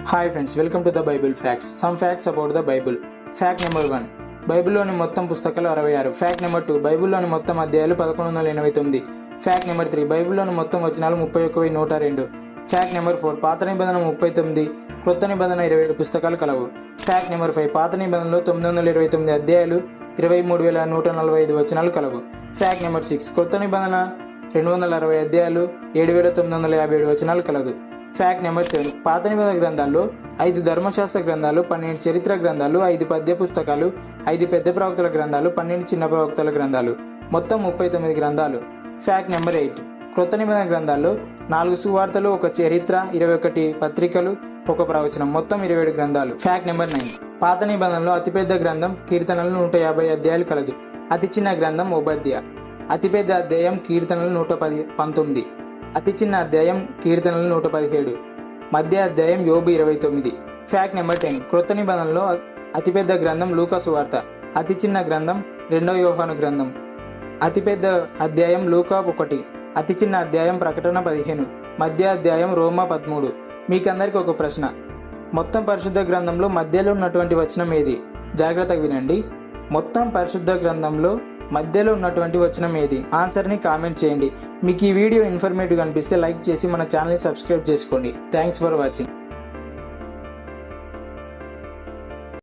Hi friends, welcome to the Bible facts. Some facts about the Bible. Fact number 1, బైబిల్లోని మొత్తం పుస్తకాలు 66. Fact number 2, బైబిల్లోని మొత్తం అధ్యాయాలు 1189. ఫ్యాక్ట్ నెంబర్ 3, బైబిల్లోని మొత్తం వచనాలు 31,102. ఫ్యాక్ట్ నెంబర్ 4, పాత నిబంధన 39, క్రొత్త నిబంధన 27 పుస్తకాలు కలవు. ఫ్యాక్ట్ నెంబర్ 5, పాత నిబంధనలో 929 అధ్యాయాలు 23,145 వచనాలు కలవు. ఫ్యాక్ట్ నెంబర్ 6, క్రొత్త నిబంధన 260 అధ్యాయాలు 7,957 వచనాలు కలదు. ఫ్యాక్ట్ నెంబర్ 7, పాత నిబంధన గ్రంథాల్లో 5 ధర్మశాస్త్ర గ్రంథాలు, 12 చరిత్ర గ్రంథాలు, 5 పద్య పుస్తకాలు, 5 పెద్ద ప్రవక్తల గ్రంథాలు, 12 చిన్న ప్రవక్తల గ్రంథాలు, మొత్తం 39 గ్రంథాలు. ఫ్యాక్ట్ నెంబర్ 8, క్రొత్త నిబంధన గ్రంథాల్లో 4 సువార్తలు, 1 చరిత్ర, 21 పత్రికలు, 1 ప్రవచనం, మొత్తం 27 గ్రంథాలు. ఫ్యాక్ట్ నెంబర్ 9, పాత నిబంధనలో అతిపెద్ద గ్రంథం కీర్తనలు 150 అధ్యాయాలు కలదు. అతి చిన్న గ్రంథం ఓబద్య. అతిపెద్ద అధ్యాయం కీర్తనలు 119. అతి చిన్న అధ్యాయం కీర్తనలు 117. మధ్య అధ్యాయం యోబు 29. ఫ్యాక్ట్ నెంబర్ 10, క్రొత్త నిబంధనలో అతిపెద్ద గ్రంథం లూకా సువార్త. అతి చిన్న గ్రంథం 2వ యోహాను గ్రంథం. అతిపెద్ద అధ్యాయం లూకా 1. అతి చిన్న అధ్యాయం ప్రకటన 15. మధ్య అధ్యాయం రోమా 13. మీకందరికీ ఒక ప్రశ్న, మొత్తం పరిశుద్ధ గ్రంథంలో మధ్యలో ఉన్నటువంటి వచనం ఏది? జాగ్రత్తగా వినండి. మొత్తం పరిశుద్ధ గ్రంథంలో మధ్యలో ఉన్నటువంటి వచనం ఏది? ఆన్సర్ని కామెంట్ చేయండి. మీకు ఈ వీడియో ఇన్ఫర్మేటివ్ అనిపిస్తే లైక్ చేసి మన ఛానల్ని సబ్స్క్రైబ్ చేసుకోండి. Thanks for watching.